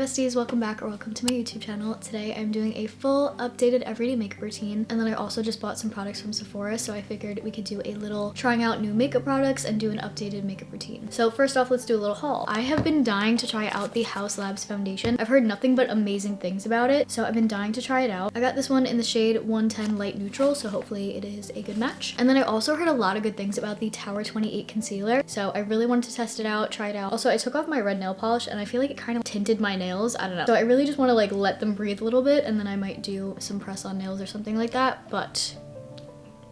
besties, welcome back or welcome to my YouTube channel. Today I'm doing a full updated everyday makeup routine, and then I also just bought some products from Sephora, so I figured we could do a little trying out new makeup products and do an updated makeup routine. So first off, let's do a little haul. I have been dying to try out the Haus Labs foundation. I've heard nothing but amazing things about it, so I've been dying to try it out. I got this one in the shade 110 Light Neutral, so hopefully it is a good match. And then I also heard a lot of good things about the Tower 28 concealer, so I really wanted to test it out, try it out. Also, I took off my red nail polish and I feel like it kind of tinted my nails. I don't know. So I really just want to like let them breathe a little bit, and then I might do some press on nails or something like that. But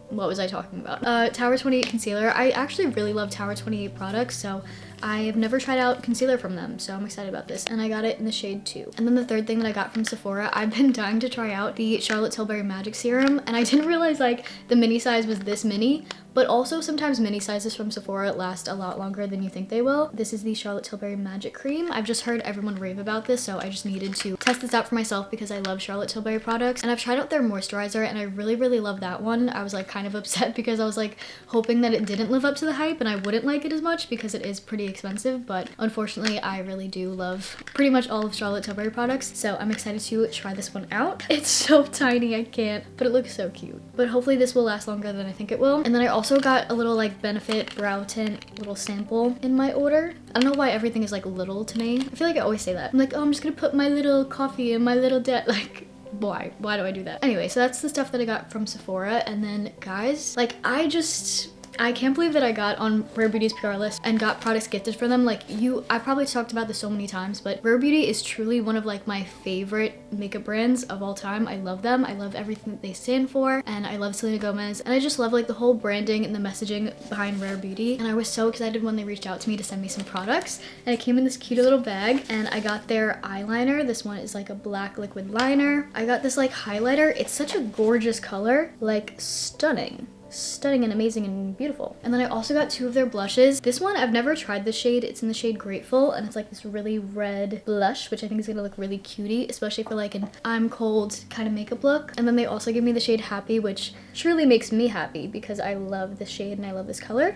what was I talking about? Tower 28 concealer. I actually really love Tower 28 products, so I have never tried out concealer from them, so I'm excited about this. And I got it in the shade 2. And then the third thing that I got from Sephora, I've been dying to try out the Charlotte Tilbury Magic Serum, and I didn't realize like the mini size was this mini, but also sometimes mini sizes from Sephora last a lot longer than you think they will. This is the Charlotte Tilbury Magic Cream. I've just heard everyone rave about this, so I just needed to test this out for myself because I love Charlotte Tilbury products. And I've tried out their moisturizer and I really love that one. I was like kind of upset because I was like hoping that it didn't live up to the hype and I wouldn't like it as much because it is pretty expensive, but unfortunately I really do love pretty much all of Charlotte Tilbury products, so I'm excited to try this one out. It's so tiny, I can't, but it looks so cute. But hopefully this will last longer than I think it will. And then I also got a little like Benefit brow tint little sample in my order. I don't know why everything is like little to me. I feel like I always say that. I'm like, oh, I'm just gonna put my little coffee in my little like, why do I do that? Anyway, so that's the stuff that I got from Sephora. And then guys, like I can't believe that I got on Rare Beauty's PR list and got products gifted for them. Like I probably talked about this so many times, but Rare Beauty is truly one of like my favorite makeup brands of all time. I love them. I love everything that they stand for, and I love Selena Gomez, and I just love like the whole branding and the messaging behind Rare Beauty. And I was so excited when they reached out to me to send me some products, and it came in this cute little bag, and I got their eyeliner. This one is like a black liquid liner. I got this like highlighter. It's such a gorgeous color, like stunning and amazing and beautiful. And then I also got 2 of their blushes. This one, I've never tried this shade. It's in the shade Grateful, and it's like this really red blush, which I think is gonna look really cutie, especially for like an I'm cold kind of makeup look. And then they also give me the shade Happy, which truly makes me happy because I love this shade and I love this color.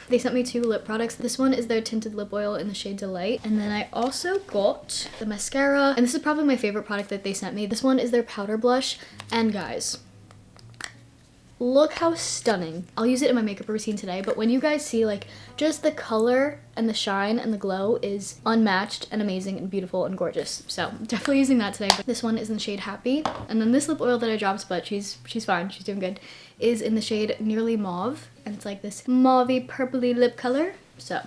They sent me 2 lip products. This one is their tinted lip oil in the shade Delight. And then I also got the mascara, and this is probably my favorite product that they sent me. This one is their powder blush, and guys, look how stunning. I'll use it in my makeup routine today, but when you guys see like just the color and the shine and the glow is unmatched and amazing and beautiful and gorgeous. So definitely using that today. This one is in the shade Happy. And then this lip oil that I dropped, but she's fine, she's doing good, is in the shade Nearly Mauve, and it's like this mauvey purpley lip color. So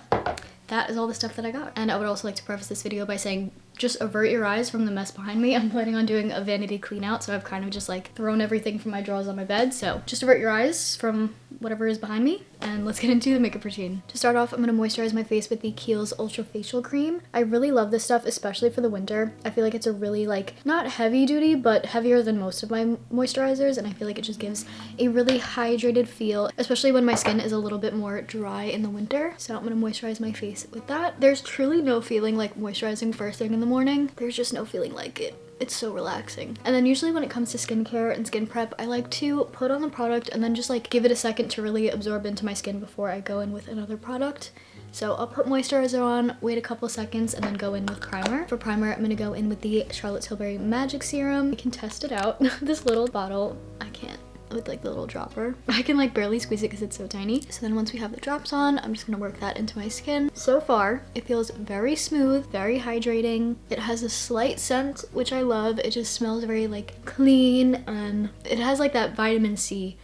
that is all the stuff that I got. And I would also like to preface this video by saying just avert your eyes from the mess behind me. I'm planning on doing a vanity clean out, so I've kind of just like thrown everything from my drawers on my bed. So just avert your eyes from whatever is behind me, and let's get into the makeup routine. To start off, I'm gonna moisturize my face with the Kiehl's Ultra Facial Cream. I really love this stuff, especially for the winter. I feel like it's a really like, not heavy duty, but heavier than most of my moisturizers, and I feel like it just gives a really hydrated feel, especially when my skin is a little bit more dry in the winter. So I'm gonna moisturize my face with that. There's truly no feeling like moisturizing first thing in the morning. There's just no feeling like it. It's so relaxing. And then usually when it comes to skincare and skin prep, I like to put on the product and then just like give it a second to really absorb into my skin before I go in with another product. So I'll put moisturizer on, wait a couple seconds, and then go in with primer. For primer, I'm gonna go in with the Charlotte Tilbury Magic Serum. You can test it out. This little bottle, I can't with like the little dropper. I can like barely squeeze it because it's so tiny. So then once we have the drops on, I'm just gonna work that into my skin. So far, it feels very smooth, very hydrating. It has a slight scent, which I love. It just smells very like clean, and it has like that vitamin C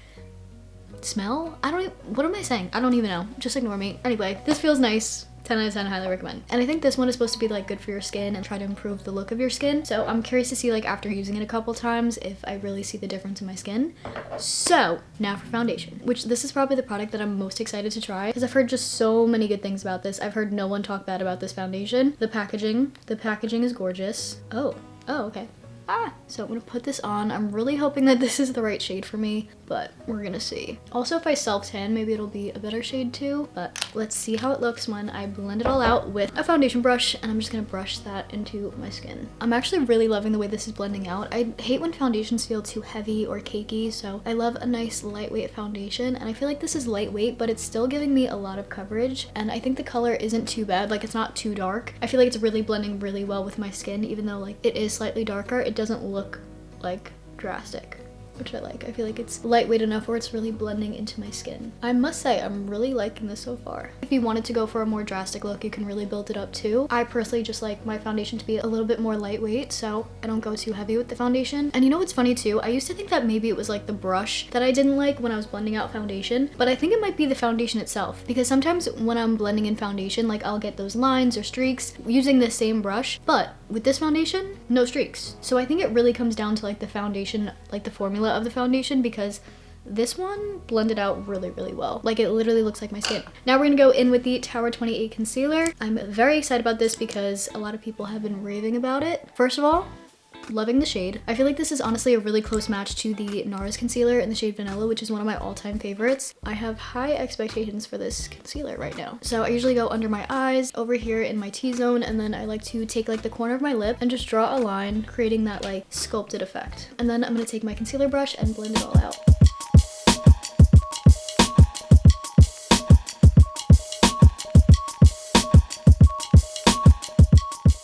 smell. What am I saying? I don't even know. Just ignore me. Anyway, this feels nice. 10 out of 10, highly recommend. And I think this one is supposed to be like good for your skin and try to improve the look of your skin. So I'm curious to see like after using it a couple times if I really see the difference in my skin. So now for foundation, which this is probably the product that I'm most excited to try because I've heard just so many good things about this. I've heard no one talk bad about this foundation. The packaging is gorgeous. Oh, okay. So I'm gonna put this on. I'm really hoping that this is the right shade for me, but we're gonna see. Also, if I self-tan, maybe it'll be a better shade too, but let's see how it looks when I blend it all out with a foundation brush, and I'm just gonna brush that into my skin. I'm actually really loving the way this is blending out. I hate when foundations feel too heavy or cakey, so I love a nice lightweight foundation, and I feel like this is lightweight, but it's still giving me a lot of coverage, and I think the color isn't too bad. Like, it's not too dark. I feel like it's really blending really well with my skin, even though like it is slightly darker. It doesn't look like drastic, which I like. I feel like it's lightweight enough where it's really blending into my skin. I must say, I'm really liking this so far. If you wanted to go for a more drastic look, you can really build it up too. I personally just like my foundation to be a little bit more lightweight, so I don't go too heavy with the foundation. And you know what's funny too? I used to think that maybe it was like the brush that I didn't like when I was blending out foundation, but I think it might be the foundation itself, because sometimes when I'm blending in foundation, like I'll get those lines or streaks using the same brush, but with this foundation, no streaks. So I think it really comes down to like the foundation, like the formula of the foundation, because this one blended out really, really well. Like, it literally looks like my skin. Now we're gonna go in with the Tower 28 concealer. I'm very excited about this because a lot of people have been raving about it. First of all, loving the shade. I feel like this is honestly a really close match to the NARS concealer in the shade Vanilla, which is one of my all-time favorites. I have high expectations for this concealer right now. So I usually go under my eyes, over here in my T-zone, and then I like to take like the corner of my lip and just draw a line, creating that like sculpted effect. And then I'm gonna take my concealer brush and blend it all out.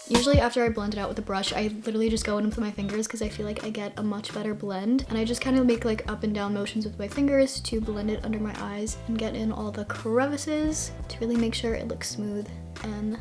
Usually after I blend it out with a brush, I literally just go in with my fingers because I feel like I get a much better blend. And I just kind of make like up and down motions with my fingers to blend it under my eyes and get in all the crevices to really make sure it looks smooth and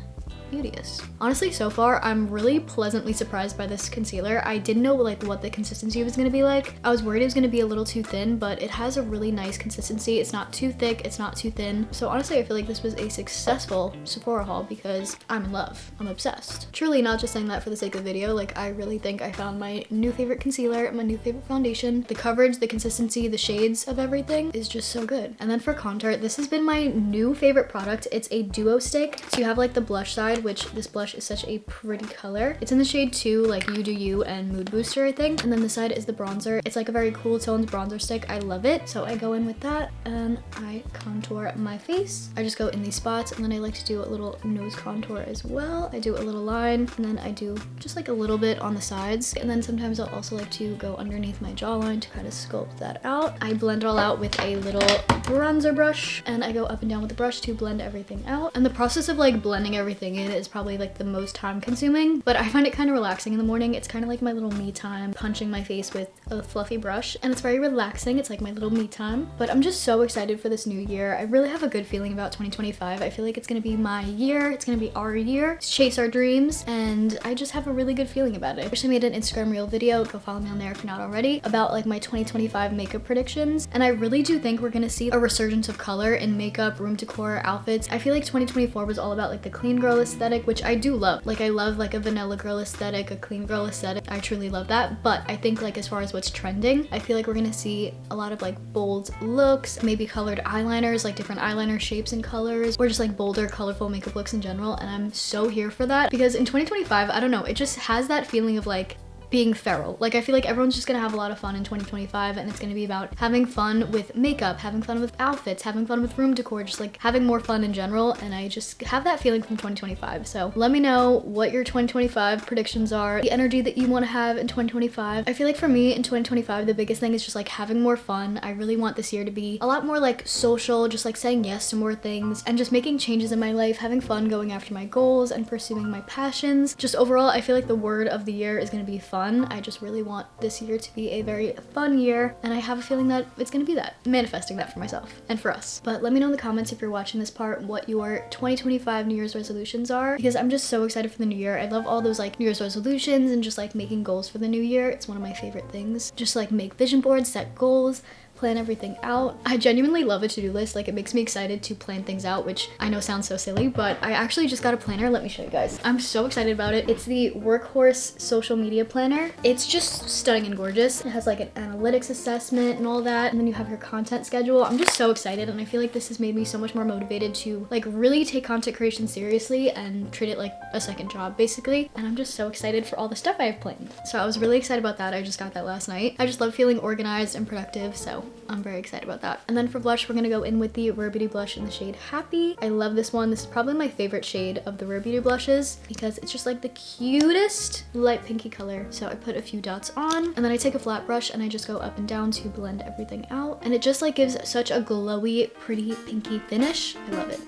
beauteous. Honestly, so far, I'm really pleasantly surprised by this concealer. I didn't know like what the consistency was gonna be like. I was worried it was gonna be a little too thin, but it has a really nice consistency. It's not too thick, it's not too thin. So honestly, I feel like this was a successful Sephora haul because I'm in love. I'm obsessed. Truly not just saying that for the sake of video. Like, I really think I found my new favorite concealer, my new favorite foundation. The coverage, the consistency, the shades of everything is just so good. And then for contour, this has been my new favorite product. It's a duo stick. So you have like the blush side, which this blush is such a pretty color. It's in the shade 2, like You Do You and Mood Booster, I think. And then the side is the bronzer. It's like a very cool toned bronzer stick. I love it. So I go in with that and I contour my face. I just go in these spots, and then I like to do a little nose contour as well. I do a little line, and then I do just like a little bit on the sides. And then sometimes I'll also like to go underneath my jawline to kind of sculpt that out. I blend it all out with a little bronzer brush, and I go up and down with the brush to blend everything out. And the process of like blending everything in is probably like the most time consuming, but I find it kind of relaxing in the morning. It's kind of like my little me time, punching my face with a fluffy brush, and it's very relaxing. It's like my little me time. But I'm just so excited for this new year. I really have a good feeling about 2025. I feel like it's gonna be my year. It's gonna be our year. Let's chase our dreams, and I just have a really good feeling about it. I actually made an Instagram reel video, go follow me on there if you're not already, about like my 2025 makeup predictions, and I really do think we're gonna see a resurgence of color in makeup, room decor, outfits. I feel like 2024 was all about like the clean girl aesthetic, which I do love. Like, I love like a vanilla girl aesthetic, a clean girl aesthetic. I truly love that. But I think like as far as what's trending, I feel like we're gonna see a lot of like bold looks, maybe colored eyeliners, like different eyeliner shapes and colors, or just like bolder, colorful makeup looks in general. And I'm so here for that, because in 2025, I don't know, it just has that feeling of like being feral. Like, I feel like everyone's just gonna have a lot of fun in 2025, and it's gonna be about having fun with makeup, having fun with outfits, having fun with room decor, just like having more fun in general. And I just have that feeling from 2025. So let me know what your 2025 predictions are, the energy that you want to have in 2025. I feel like for me in 2025, the biggest thing is just like having more fun. I really want this year to be a lot more like social, just like saying yes to more things and just making changes in my life, having fun, going after my goals and pursuing my passions. Just overall, I feel like the word of the year is gonna be fun. I just really want this year to be a very fun year, and I have a feeling that it's gonna be that. I'm manifesting that for myself and for us. But let me know in the comments if you're watching this part what your 2025 New Year's resolutions are, because I'm just so excited for the new year. I love all those like New Year's resolutions and just like making goals for the new year. It's one of my favorite things. Just like make vision boards, set goals, plan everything out. I genuinely love a to-do list. Like, it makes me excited to plan things out, which I know sounds so silly, but I actually just got a planner. Let me show you guys. I'm so excited about it. It's the Workhorse social media planner. It's just stunning and gorgeous. It has like an analytics assessment and all that, and then you have your content schedule. I'm just so excited, and I feel like this has made me so much more motivated to like really take content creation seriously and treat it like a second job basically. And I'm just so excited for all the stuff I have planned. So I was really excited about that. I just got that last night. I just love feeling organized and productive, so I'm very excited about that. And then for blush, we're gonna go in with the Rare Beauty blush in the shade Happy. I love this one. This is probably my favorite shade of the Rare Beauty blushes because it's just like the cutest light pinky color. So I put a few dots on, and then I take a flat brush and I just go up and down to blend everything out. And it just like gives such a glowy, pretty pinky finish. I love it.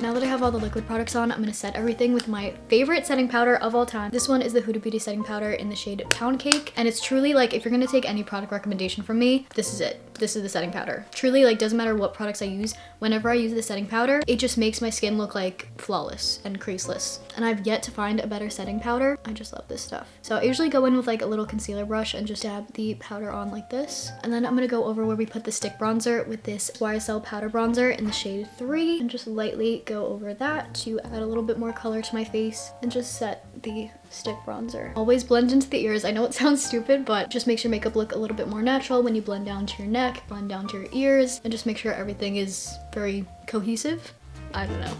Now that I have all the liquid products on, I'm gonna set everything with my favorite setting powder of all time. This one is the Huda Beauty setting powder in the shade Pound Cake. And it's truly like, if you're gonna take any product recommendation from me, this is it. This is the setting powder. Truly, like, doesn't matter what products I use, whenever I use the setting powder, it just makes my skin look like flawless and creaseless. And I've yet to find a better setting powder. I just love this stuff. So I usually go in with like a little concealer brush and just dab the powder on like this. And then I'm gonna go over where we put the stick bronzer with this YSL powder bronzer in the shade 3 and just lightly go over that to add a little bit more color to my face and just set the stick bronzer. Always blend into the ears. I know it sounds stupid, but just makes your makeup look a little bit more natural when you blend down to your neck, blend down to your ears, and just make sure everything is very cohesive. I don't know.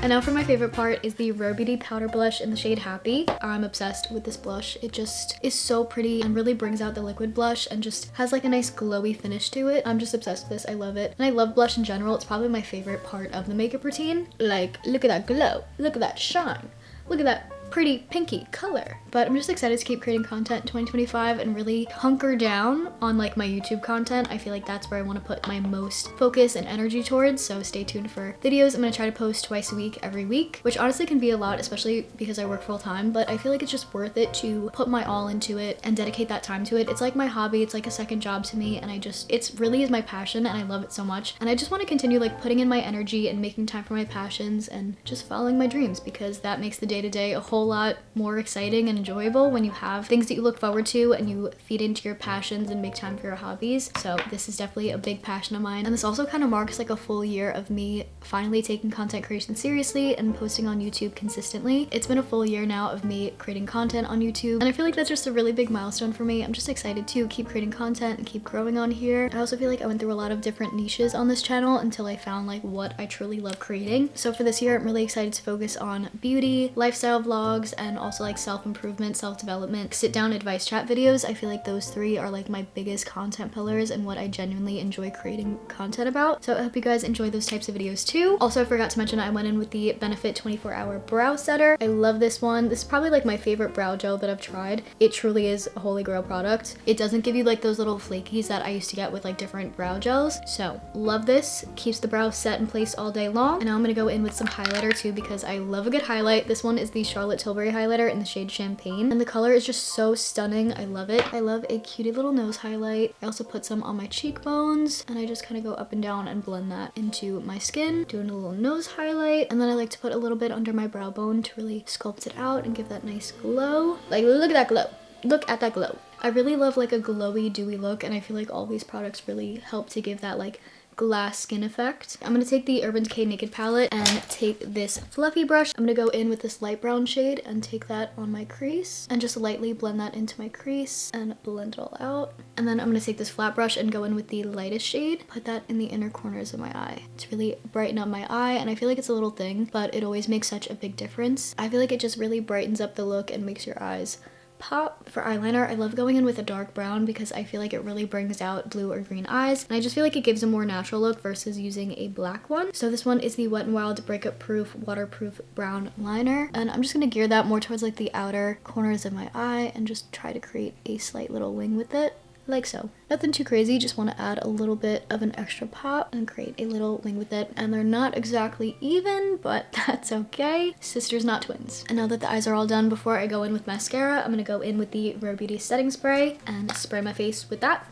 And now for my favorite part is the Rare Beauty powder blush in the shade Happy. I'm obsessed with this blush. It just is so pretty and really brings out the liquid blush and just has like a nice glowy finish to it. I'm just obsessed with this. I love it. And I love blush in general. It's probably my favorite part of the makeup routine. Like, look at that glow. Look at that shine. Look at that pretty pinky color. But I'm just excited to keep creating content in 2025 and really hunker down on like my YouTube content. I feel like that's where I want to put my most focus and energy towards, so stay tuned for videos. I'm gonna try to post twice a week every week, which honestly can be a lot, especially because I work full time, but I feel like it's just worth it to put my all into it and dedicate that time to it. It's like my hobby. It's like a second job to me, and it's really is my passion, and I love it so much. And I just want to continue like putting in my energy and making time for my passions and just following my dreams, because that makes the day-to-day a whole lot more exciting and enjoyable when you have things that you look forward to and you feed into your passions and make time for your hobbies. So this is definitely a big passion of mine, and this also kind of marks like a full year of me finally taking content creation seriously and posting on YouTube consistently. It's been a full year now of me creating content on YouTube, and I feel like that's just a really big milestone for me. I'm just excited to keep creating content and keep growing on here. I also feel like I went through a lot of different niches on this channel until I found like what I truly love creating. So for this year, I'm really excited to focus on beauty, lifestyle vlogs, and also like self-improvement, self-development, sit-down advice chat videos. I feel like those three are like my biggest content pillars and what I genuinely enjoy creating content about. So I hope you guys enjoy those types of videos too. Also, I forgot to mention I went in with the Benefit 24-hour brow setter. I love this one. This is probably like my favorite brow gel that I've tried. It truly is a holy grail product. It doesn't give you like those little flakies that I used to get with like different brow gels. So love this. Keeps the brow set in place all day long. And now I'm gonna go in with some highlighter too, because I love a good highlight. This one is the Charlotte Tilbury highlighter in the shade Champagne, and the color is just so stunning. I love it. I love a cutie little nose highlight. I also put some on my cheekbones, and I just kind of go up and down and blend that into my skin, doing a little nose highlight, and then I like to put a little bit under my brow bone to really sculpt it out and give that nice glow. Like, look at that glow. Look at that glow. I really love like a glowy, dewy look, and I feel like all these products really help to give that like glass skin effect. I'm gonna take the Urban Decay Naked palette and take this fluffy brush. I'm gonna go in with this light brown shade and take that on my crease and just lightly blend that into my crease and blend it all out. And then I'm gonna take this flat brush and go in with the lightest shade, put that in the inner corners of my eye to really brighten up my eye. And I feel like it's a little thing, but it always makes such a big difference. I feel like it just really brightens up the look and makes your eyes pop. For eyeliner, I love going in with a dark brown because I feel like it really brings out blue or green eyes, and I just feel like it gives a more natural look versus using a black one. So this one is the Wet n Wild Breakup Proof Waterproof Brown Liner, and I'm just gonna gear that more towards like the outer corners of my eye and just try to create a slight little wing with it. Like so. Nothing too crazy, just want to add a little bit of an extra pop and create a little wing with it. And they're not exactly even, but that's okay. Sisters, not twins. And now that the eyes are all done, before I go in with mascara, I'm going to go in with the Rare Beauty setting spray and spray my face with that.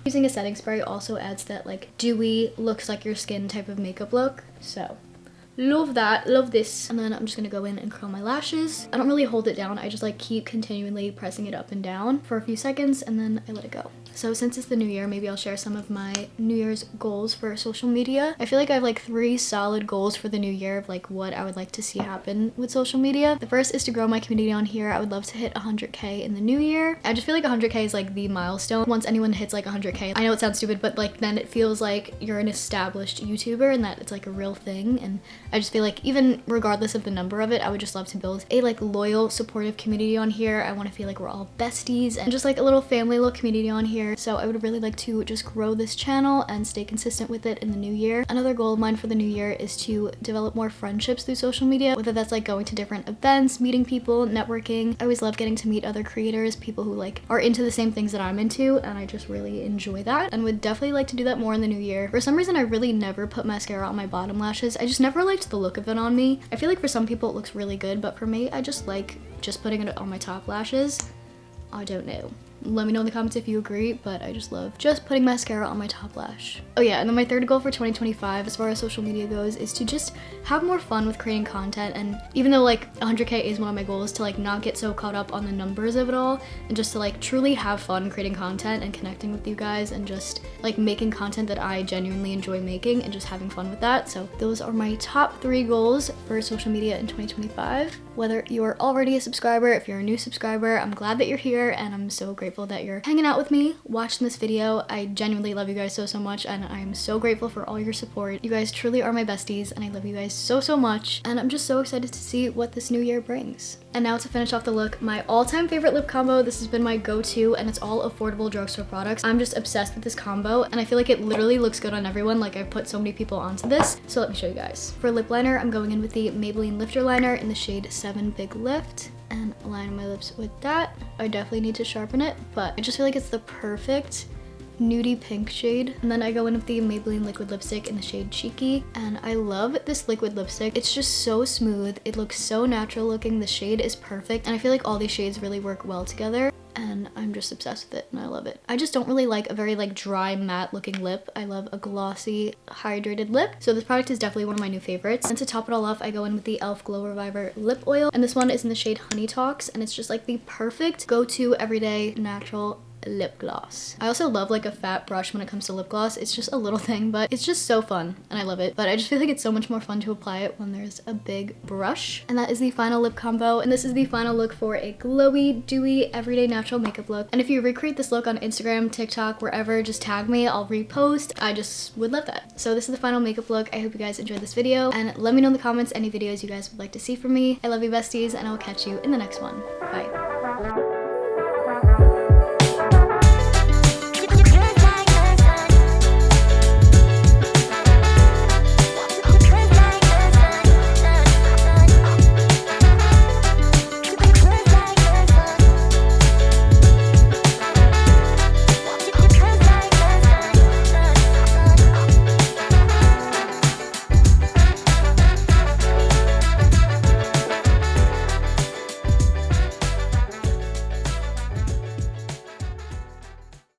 Using a setting spray also adds that like dewy, looks like your skin type of makeup look. So love that, love this. And then I'm just gonna go in and curl my lashes. I don't really hold it down, I just like keep continually pressing it up and down for a few seconds and then I let it go. So since it's the new year, maybe I'll share some of my New Year's goals for social media. I feel like I have like 3 solid goals for the new year of like what I would like to see happen with social media. The first is to grow my community on here. I would love to hit 100K in the new year. I just feel like 100K is like the milestone. Once anyone hits like 100K, I know it sounds stupid, but like then it feels like you're an established YouTuber and that it's like a real thing. And I just feel like even regardless of the number of it, I would just love to build a like loyal, supportive community on here. I want to feel like we're all besties and just like a little family, little community on here. So I would really like to just grow this channel and stay consistent with it in the new year. Another goal of mine for the new year is to develop more friendships through social media, whether that's like going to different events, meeting people, networking. I always love getting to meet other creators, people who like are into the same things that I'm into, and I just really enjoy that and would definitely like to do that more in the new year. For some reason, I really never put mascara on my bottom lashes. I just never liked the look of it on me. I feel like for some people it looks really good, but for me, I just like just putting it on my top lashes. I don't know. Let me know in the comments if you agree, but I just love just putting mascara on my top lash. Oh yeah, and then my third goal for 2025 as far as social media goes is to just have more fun with creating content. And even though like 100K is one of my goals, to like not get so caught up on the numbers of it all and just to like truly have fun creating content and connecting with you guys and just like making content that I genuinely enjoy making and just having fun with that. So those are my top 3 goals for social media in 2025. Whether you're already a subscriber, if you're a new subscriber, I'm glad that you're here and I'm so grateful that you're hanging out with me, watching this video. I genuinely love you guys so much and I'm so grateful for all your support. You guys truly are my besties and I love you guys so much, and I'm just so excited to see what this new year brings. And now to finish off the look, my all-time favorite lip combo. This has been my go-to and it's all affordable drugstore products. I'm just obsessed with this combo and I feel like it literally looks good on everyone. Like I've put so many people onto this. So let me show you guys. For lip liner, I'm going in with the Maybelline Lifter Liner in the shade 7 Big Lift and line my lips with that. I definitely need to sharpen it, but I just feel like it's the perfect nudie pink shade. And then I go in with the Maybelline liquid lipstick in the shade Cheeky, and I love this liquid lipstick. It's just so smooth, it looks so natural looking, the shade is perfect, and I feel like all these shades really work well together and I'm just obsessed with it and I love it. I just don't really like a very like dry matte looking lip. I love a glossy hydrated lip, so this product is definitely one of my new favorites. And to top it all off, I go in with the e.l.f. Glow Reviver lip oil, and this one is in the shade Honey Talks, and it's just like the perfect go-to everyday natural lip gloss. I also love like a fat brush when it comes to lip gloss. It's just a little thing, but it's just so fun and I love it. But I just feel like it's so much more fun to apply it when there's a big brush. And that is the final lip combo, and this is the final look for a glowy, dewy, everyday natural makeup look. And if you recreate this look on Instagram, TikTok, wherever, just tag me, I'll repost. I just would love that. So this is the final makeup look. I hope you guys enjoyed this video, and let me know in the comments any videos you guys would like to see from me. I love you besties, and I will catch you in the next one. Bye.